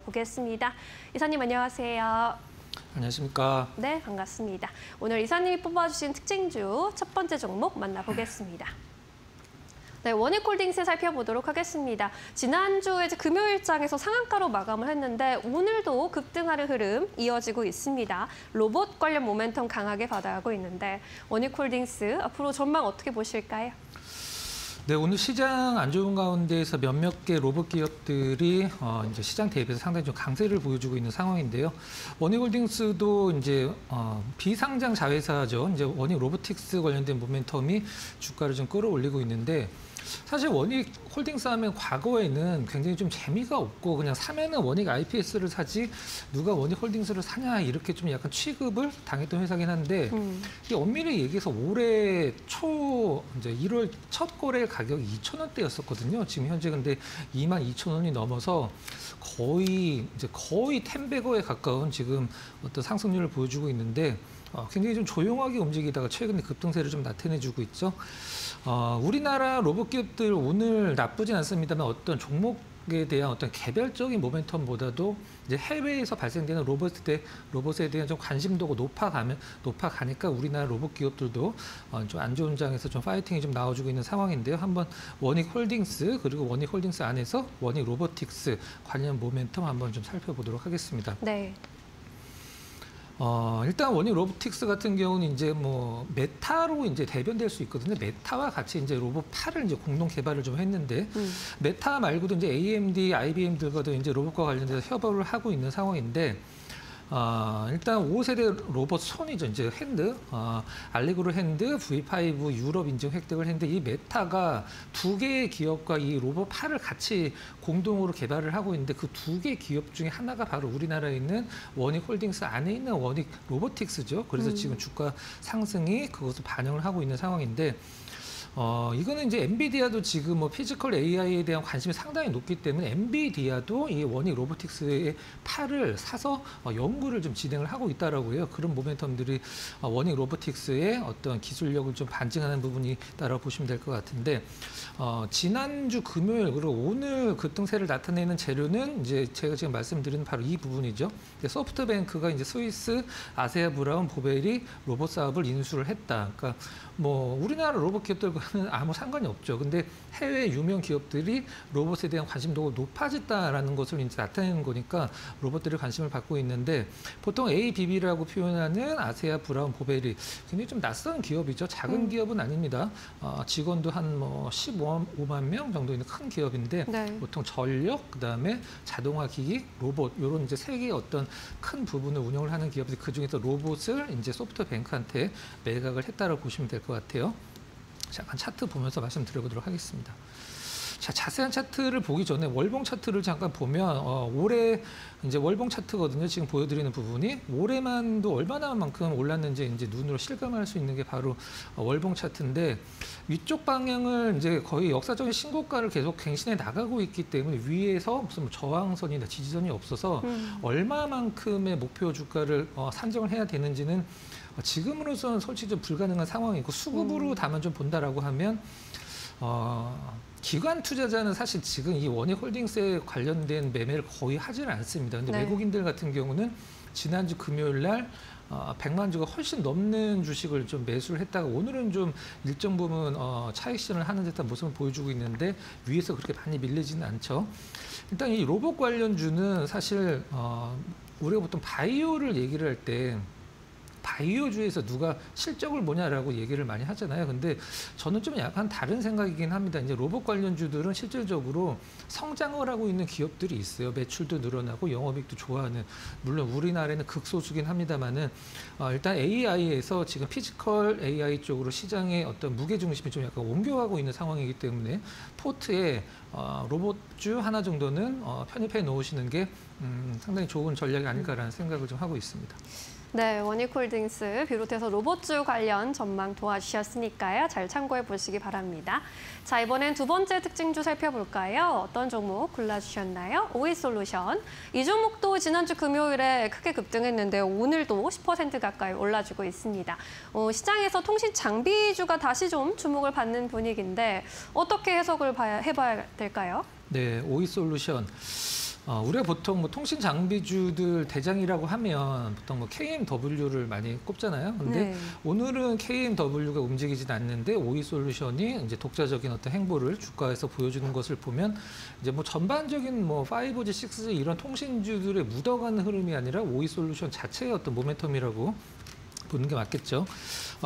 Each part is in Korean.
만나보겠습니다. 이사님 안녕하세요. 안녕하십니까. 네, 반갑습니다. 오늘 이사님이 뽑아주신 특징주 첫 번째 종목 만나보겠습니다. 네, 원익홀딩스 살펴보도록 하겠습니다. 지난주에 금요일장에서 상한가로 마감을 했는데 오늘도 급등하는 흐름 이어지고 있습니다. 로봇 관련 모멘텀 강하게 받아가고 있는데 원익홀딩스 앞으로 전망 어떻게 보실까요? 네, 오늘 시장 안 좋은 가운데에서 몇몇 개 로봇 기업들이 이제 시장 대비해서 상당히 좀 강세를 보여주고 있는 상황인데요. 원익홀딩스도 이제 비상장 자회사죠. 이제 원익 로보틱스 관련된 모멘텀이 주가를 좀 끌어올리고 있는데. 사실 원익홀딩스 하면 과거에는 굉장히 좀 재미가 없고 그냥 사면은 원익 IPS를 사지 누가 원익홀딩스를 사냐 이렇게 좀 약간 취급을 당했던 회사긴 한데 이 엄밀히 얘기해서 올해 초 이제 1월 첫 거래 가격이 2,000원대였었거든요. 지금 현재 근데 22,000원이 넘어서 거의 10배거에 가까운 지금 어떤 상승률을 보여주고 있는데 굉장히 좀 조용하게 움직이다가 최근에 급등세를 좀 나타내주고 있죠. 우리나라 로봇 기업들 오늘 나쁘진 않습니다만 어떤 종목에 대한 어떤 개별적인 모멘텀보다도 이제 해외에서 발생되는 로봇에 대한 좀 관심도가 높아가니까 우리나라 로봇 기업들도 좀 안 좋은 장에서 좀 파이팅이 좀 나와주고 있는 상황인데요. 한번 원익홀딩스 그리고 원익홀딩스 안에서 원익 로보틱스 관련 모멘텀 한번 좀 살펴보도록 하겠습니다. 네. 일단 원익 로보틱스 같은 경우는 이제 뭐 메타로 이제 대변될 수 있거든요. 메타와 같이 이제 로봇8을 이제 공동 개발을 좀 했는데 메타 말고도 이제 AMD, IBM들과도 이제 로봇과 관련돼서 협업을 하고 있는 상황인데 일단 5세대 로봇 손이죠. 이제 핸드, 알레그로 핸드, V5 유럽 인증 획득을 했는데 이 메타가 두 개의 기업과 이 로봇 8을 같이 공동으로 개발을 하고 있는데 그 두 개 기업 중에 하나가 바로 우리나라에 있는 원익홀딩스 안에 있는 원익 로보틱스죠. 그래서 지금 주가 상승이 그것을 반영을 하고 있는 상황인데 이거는 이제 엔비디아도 지금 뭐 피지컬 AI에 대한 관심이 상당히 높기 때문에 엔비디아도 이 원익 로보틱스의 팔을 사서 연구를 좀 진행을 하고 있다라고 해요. 그런 모멘텀들이 원익 로보틱스의 어떤 기술력을 좀 반증하는 부분이 있다라고 보시면 될 것 같은데 지난주 금요일 그리고 오늘 급등세를 나타내는 재료는 이제 제가 지금 말씀드린 바로 이 부분이죠. 소프트뱅크가 이제 스위스, 아세아 브라운, 보벨이 로봇 사업을 인수를 했다. 그러니까 뭐 우리나라 로봇 기업들과는 아무 상관이 없죠. 근데 해외 유명 기업들이 로봇에 대한 관심도가 높아졌다라는 것을 이제 나타내는 거니까 로봇들이 관심을 받고 있는데 보통 ABB라고 표현하는 아세아 브라운, 보벨이 굉장히 좀 낯선 기업이죠. 작은 기업은 아닙니다. 직원도 한 뭐 15만 명 정도 있는 큰 기업인데 네. 보통 전력, 그다음에 자동화 기기, 로봇 이런 이제 세 개의 어떤 큰 부분을 운영을 하는 기업들이 그 중에서 로봇을 이제 소프트뱅크한테 매각을 했다라고 보시면 될 것 같아요. 잠깐 차트 보면서 말씀드려보도록 하겠습니다. 자, 자세한 차트를 보기 전에 월봉 차트를 잠깐 보면 올해 이제 월봉 차트거든요. 지금 보여드리는 부분이 올해만도 얼마나만큼 올랐는지 이제 눈으로 실감할 수 있는 게 바로 월봉 차트인데 위쪽 방향을 이제 거의 역사적인 신고가를 계속 갱신해 나가고 있기 때문에 위에서 무슨 뭐 저항선이나 지지선이 없어서 얼마만큼의 목표 주가를 산정을 해야 되는지는 지금으로서는 솔직히 좀 불가능한 상황이고 수급으로 다만 좀 본다라고 하면 기관 투자자는 사실 지금 이 원익홀딩스에 관련된 매매를 거의 하지는 않습니다. 근데 네. 외국인들 같은 경우는 지난주 금요일 날 100만 주가 훨씬 넘는 주식을 좀 매수를 했다가 오늘은 좀 일정 부분 차익 실현을 하는 듯한 모습을 보여주고 있는데 위에서 그렇게 많이 밀리지는 않죠. 일단 이 로봇 관련주는 사실 우리가 보통 바이오를 얘기를 할 때 바이오주에서 누가 실적을 뭐냐라고 얘기를 많이 하잖아요. 근데 저는 좀 약간 다른 생각이긴 합니다. 이제 로봇 관련주들은 실질적으로 성장을 하고 있는 기업들이 있어요. 매출도 늘어나고 영업이익도 좋아하는. 물론 우리나라에는 극소수긴 합니다만은 일단 AI에서 지금 피지컬 AI 쪽으로 시장의 어떤 무게 중심이 좀 약간 옮겨가고 있는 상황이기 때문에 포트에 로봇주 하나 정도는 편입해 놓으시는 게 상당히 좋은 전략이 아닐까라는 생각을 좀 하고 있습니다. 네, 원익홀딩스 비롯해서 로봇주 관련 전망 도와주셨으니까요. 잘 참고해 보시기 바랍니다. 자, 이번엔 두 번째 특징주 살펴볼까요? 어떤 종목 골라주셨나요? 오이솔루션. 이 종목도 지난주 금요일에 크게 급등했는데 오늘도 10% 가까이 올라주고 있습니다. 시장에서 통신 장비주가 다시 좀 주목을 받는 분위기인데 어떻게 해석을 해봐야 될까요? 네, 오이솔루션. 우리가 보통 뭐 통신 장비주들 대장이라고 하면 보통 뭐 KMW를 많이 꼽잖아요. 근데 네. 오늘은 KMW가 움직이진 않는데 오이솔루션이 이제 독자적인 어떤 행보를 주가에서 보여주는 것을 보면 이제 뭐 전반적인 뭐 5G, 6G 이런 통신주들의 묻어가는 흐름이 아니라 오이솔루션 자체의 어떤 모멘텀이라고 보는 게 맞겠죠.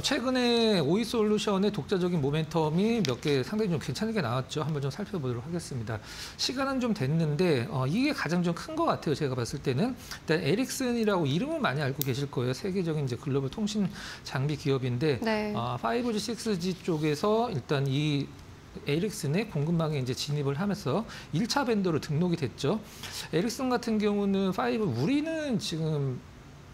최근에 오이솔루션의 독자적인 모멘텀이 몇 개 상당히 좀 괜찮게 나왔죠. 한번 좀 살펴보도록 하겠습니다. 시간은 좀 됐는데 이게 가장 좀 큰 것 같아요. 제가 봤을 때는 일단 에릭슨이라고 이름은 많이 알고 계실 거예요. 세계적인 이제 글로벌 통신 장비 기업인데 네. 5G, 6G 쪽에서 일단 이 에릭슨의 공급망에 이제 진입을 하면서 1차 벤더로 등록이 됐죠. 에릭슨 같은 경우는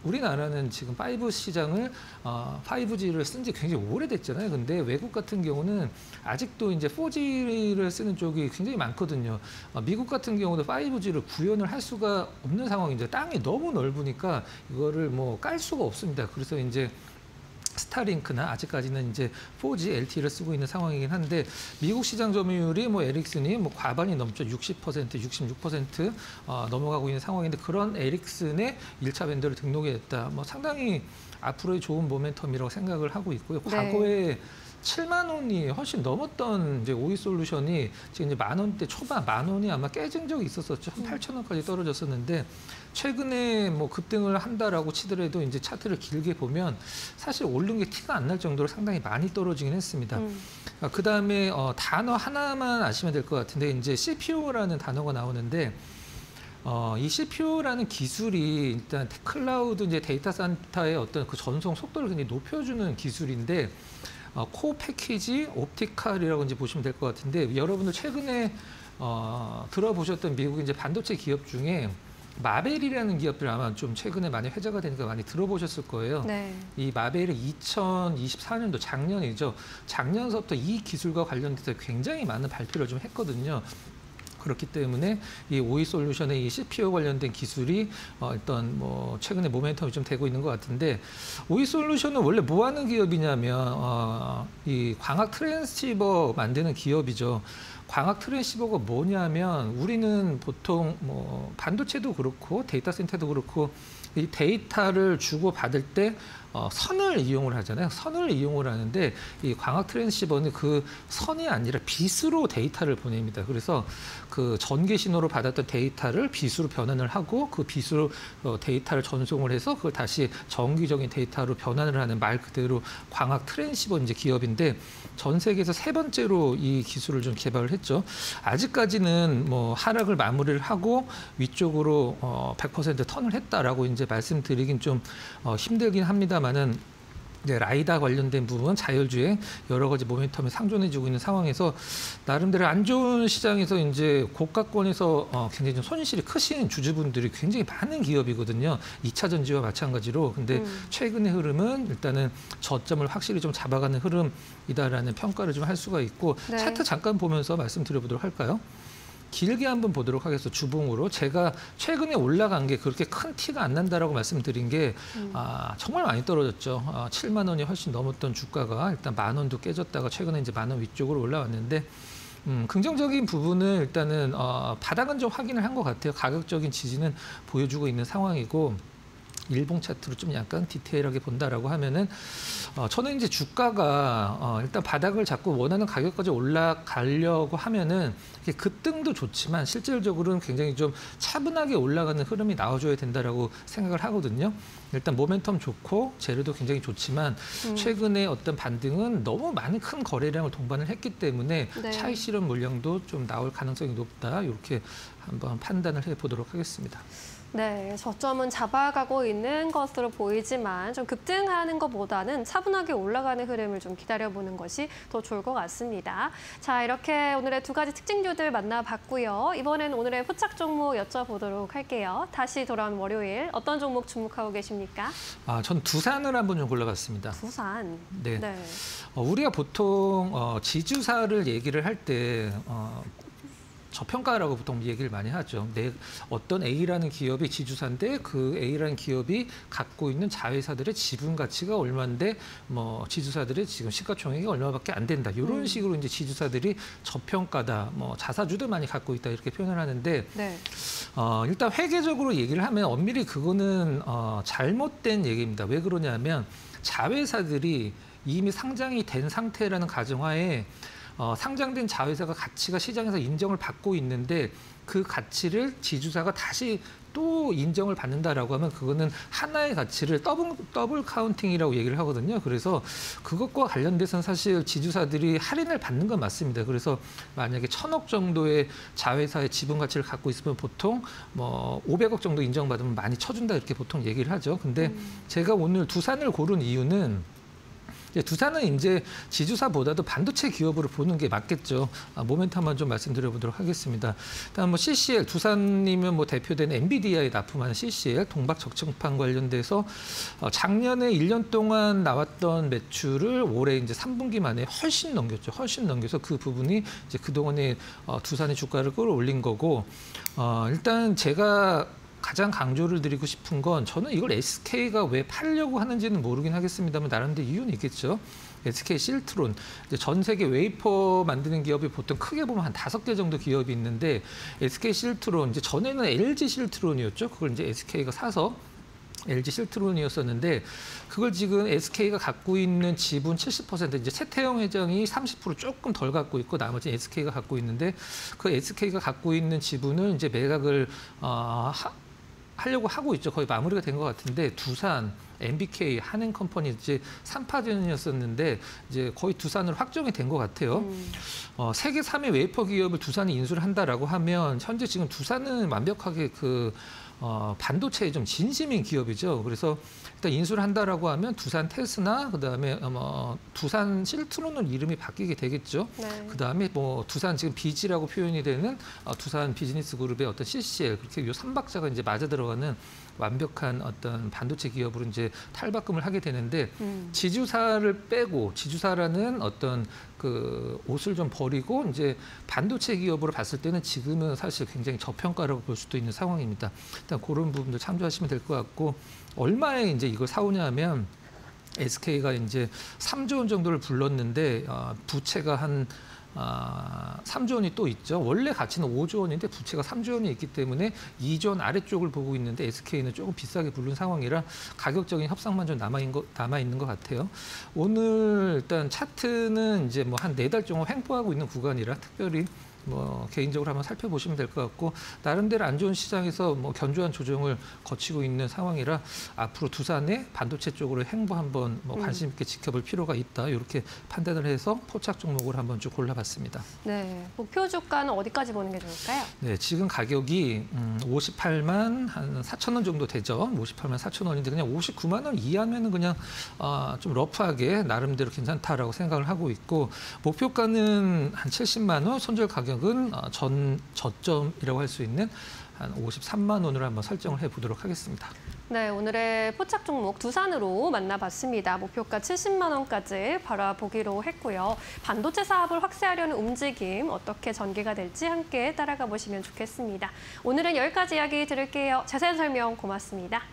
우리나라는 지금 5 시장을 5G를 쓴 지 굉장히 오래됐잖아요. 근데 외국 같은 경우는 아직도 이제 4G를 쓰는 쪽이 굉장히 많거든요. 미국 같은 경우도 5G를 구현을 할 수가 없는 상황이죠. 땅이 너무 넓으니까 이거를 뭐 깔 수가 없습니다. 그래서 이제 스타링크나 아직까지는 이제 4G LTE를 쓰고 있는 상황이긴 한데 미국 시장 점유율이 뭐 에릭슨이 뭐 과반이 넘죠. 60%, 66% 넘어가고 있는 상황인데 그런 에릭슨의 1차 밴더를 등록이 됐다. 뭐 상당히 앞으로의 좋은 모멘텀이라고 생각을 하고 있고요. 네. 과거에 7만 원이 훨씬 넘었던 이제 오이솔루션이 지금 이제 만 원대 초반, 만 원이 아마 깨진 적이 있었었죠. 한 8천 원까지 떨어졌었는데 최근에 뭐 급등을 한다라고 치더라도 이제 차트를 길게 보면 사실 오른 게 티가 안 날 정도로 상당히 많이 떨어지긴 했습니다. 그 다음에 단어 하나만 아시면 될 것 같은데 이제 CPU라는 단어가 나오는데 이 CPU라는 기술이 일단 클라우드 이제 데이터 센터의 어떤 그 전송 속도를 굉장히 높여주는 기술인데 코어 패키지 옵티칼이라고 이제 보시면 될 것 같은데 여러분들 최근에 들어보셨던 미국 이제 반도체 기업 중에 마벨이라는 기업들 아마 좀 최근에 많이 회자가 되니까 많이 들어보셨을 거예요. 네. 이 마벨이 2024년도 작년이죠. 작년서부터 이 기술과 관련돼서 굉장히 많은 발표를 좀 했거든요. 그렇기 때문에 이 오이솔루션의 이 CPU 관련된 기술이 일단 뭐 최근에 모멘텀이 좀 되고 있는 것 같은데 오이솔루션은 원래 뭐 하는 기업이냐면 이 광학 트랜시버 만드는 기업이죠. 광학 트랜시버가 뭐냐면 우리는 보통 뭐 반도체도 그렇고 데이터 센터도 그렇고 이 데이터를 주고 받을 때 선을 이용을 하잖아요. 선을 이용을 하는데 이 광학 트랜시버는 그 선이 아니라 빛으로 데이터를 보냅니다. 그래서 그 전개 신호로 받았던 데이터를 빛으로 변환을 하고 그 빛으로 데이터를 전송을 해서 그걸 다시 정기적인 데이터로 변환을 하는 말 그대로 광학 트랜시버 이제 기업인데 전 세계에서 세 번째로 이 기술을 좀 개발을 했죠. 아직까지는 뭐 하락을 마무리를 하고 위쪽으로 100% 턴을 했다라고 이제 말씀드리긴 좀 힘들긴 합니다만은 이제 라이다 관련된 부분, 자율주행 여러 가지 모멘텀이 상존해지고 있는 상황에서 나름대로 안 좋은 시장에서 이제 고가권에서 굉장히 좀 손실이 크신 주주분들이 굉장히 많은 기업이거든요. 2차 전지와 마찬가지로. 근데 최근의 흐름은 일단은 저점을 확실히 좀 잡아가는 흐름이다라는 평가를 좀 할 수가 있고 네. 차트 잠깐 보면서 말씀드려보도록 할까요? 길게 한번 보도록 하겠습니다. 주봉으로. 제가 최근에 올라간 게 그렇게 큰 티가 안 난다라고 말씀드린 게 정말 많이 떨어졌죠. 7만 원이 훨씬 넘었던 주가가 일단 만 원도 깨졌다가 최근에 이제 만 원 위쪽으로 올라왔는데 긍정적인 부분은 일단은 바닥은 좀 확인을 한 것 같아요. 가격적인 지지는 보여주고 있는 상황이고 일봉 차트로 좀 약간 디테일하게 본다라고 하면은 저는 이제 주가가 일단 바닥을 잡고 원하는 가격까지 올라가려고 하면은 급등도 좋지만 실질적으로는 굉장히 좀 차분하게 올라가는 흐름이 나와줘야 된다라고 생각을 하거든요. 일단 모멘텀 좋고 재료도 굉장히 좋지만 최근에 어떤 반등은 너무 많은 큰 거래량을 동반을 했기 때문에 네. 차익 실현 물량도 좀 나올 가능성이 높다. 이렇게 한번 판단을 해보도록 하겠습니다. 네, 저점은 잡아가고 있는 것으로 보이지만 좀 급등하는 것보다는 차분하게 올라가는 흐름을 좀 기다려보는 것이 더 좋을 것 같습니다. 자, 이렇게 오늘의 두 가지 특징주들 만나봤고요. 이번엔 오늘의 포착 종목 여쭤보도록 할게요. 다시 돌아온 월요일 어떤 종목 주목하고 계십니까? 전 두산을 한번 좀 골라봤습니다. 두산. 네. 네. 우리가 보통 지주사를 얘기를 할 때 저평가라고 보통 얘기를 많이 하죠. 어떤 A라는 기업이 지주사인데 그 A라는 기업이 갖고 있는 자회사들의 지분 가치가 얼마인데 뭐 지주사들의 지금 시가총액이 얼마밖에 안 된다. 이런 식으로 이제 지주사들이 저평가다. 뭐 자사주도 많이 갖고 있다 이렇게 표현을 하는데 네. 일단 회계적으로 얘기를 하면 엄밀히 그거는 잘못된 얘기입니다. 왜 그러냐면 자회사들이 이미 상장이 된 상태라는 가정하에 상장된 자회사가 가치가 시장에서 인정을 받고 있는데 그 가치를 지주사가 다시 또 인정을 받는다라고 하면 그거는 하나의 가치를 더블 카운팅이라고 얘기를 하거든요. 그래서 그것과 관련돼서는 사실 지주사들이 할인을 받는 건 맞습니다. 그래서 만약에 1,000억 정도의 자회사의 지분 가치를 갖고 있으면 보통 뭐 500억 정도 인정받으면 많이 쳐준다 이렇게 보통 얘기를 하죠. 근데 제가 오늘 두산을 고른 이유는 두산은 이제 지주사보다도 반도체 기업으로 보는 게 맞겠죠. 모멘텀 한번 좀 말씀드려보도록 하겠습니다. 일단 뭐 CCL, 두산이면 뭐 대표되는 엔비디아에 납품하는 CCL, 동박 적층판 관련돼서 작년에 1년 동안 나왔던 매출을 올해 이제 3분기 만에 훨씬 넘겼죠. 훨씬 넘겨서 그 부분이 이제 그동안에 두산의 주가를 끌어올린 거고, 일단 제가 가장 강조를 드리고 싶은 건 저는 이걸 SK가 왜 팔려고 하는지는 모르긴 하겠습니다만 나름대로 이유는 있겠죠. SK 실트론, 이제 전 세계 웨이퍼 만드는 기업이 보통 크게 보면 한 5개 정도 기업이 있는데 SK 실트론, 이제 전에는 LG 실트론이었죠. 그걸 이제 SK가 사서 LG 실트론이었었는데 그걸 지금 SK가 갖고 있는 지분 70%, 이제 최태영 회장이 30% 조금 덜 갖고 있고 나머지는 SK가 갖고 있는데 그 SK가 갖고 있는 지분을 이제 매각을 하려고 하고 있죠. 거의 마무리가 된 것 같은데 두산, MBK, 한행컴퍼니 이제 3파전이었었는데 이제 거의 두산으로 확정이 된 것 같아요. 세계 3위 웨이퍼 기업을 두산이 인수를 한다라고 하면 현재 지금 두산은 완벽하게 반도체에 좀 진심인 기업이죠. 그래서 일단 인수를 한다라고 하면 두산 테스나 그다음에 두산 실트론은 이름이 바뀌게 되겠죠. 네. 그다음에 뭐 두산 지금 비지라고 표현이 되는 두산 비즈니스 그룹의 어떤 CCL 그렇게 요 3박자가 이제 맞아 들어가는 완벽한 어떤 반도체 기업으로 이제 탈바꿈을 하게 되는데 지주사를 빼고 지주사라는 어떤 그 옷을 좀 버리고 이제 반도체 기업으로 봤을 때는 지금은 사실 굉장히 저평가라고 볼 수도 있는 상황입니다. 일단 그런 부분들 참조하시면 될 것 같고 얼마에 이제 이걸 사오냐 하면 SK가 이제 3조 원 정도를 불렀는데 부채가 한 3조 원이 또 있죠. 원래 가치는 5조 원인데 부채가 3조 원이 있기 때문에 2조 원 아래쪽을 보고 있는데 SK는 조금 비싸게 부른 상황이라 가격적인 협상만 좀 남아 있는 것 같아요. 오늘 일단 차트는 이제 뭐 한 4달 정도 횡보하고 있는 구간이라 특별히 뭐 개인적으로 한번 살펴보시면 될 것 같고 나름대로 안 좋은 시장에서 뭐 견조한 조정을 거치고 있는 상황이라 앞으로 두산의 반도체 쪽으로 행보 한번 뭐 관심 있게 지켜볼 필요가 있다 이렇게 판단을 해서 포착 종목을 한번 쭉 골라봤습니다. 네, 목표 주가는 어디까지 보는 게 좋을까요? 네, 지금 가격이 58만 한 4천 원 정도 되죠. 58만 4천 원인데 그냥 59만 원 이하면은 그냥 좀 러프하게 나름대로 괜찮다라고 생각을 하고 있고 목표가는 한 70만 원, 손절 가격은 저점이라고 할 수 있는 한 53만 원으로 한번 설정을 해보도록 하겠습니다. 네, 오늘의 포착 종목 두산으로 만나봤습니다. 목표가 70만 원까지 바라보기로 했고요. 반도체 사업을 확대하려는 움직임 어떻게 전개가 될지 함께 따라가 보시면 좋겠습니다. 오늘은 여기까지 이야기 들을게요. 자세한 설명 고맙습니다.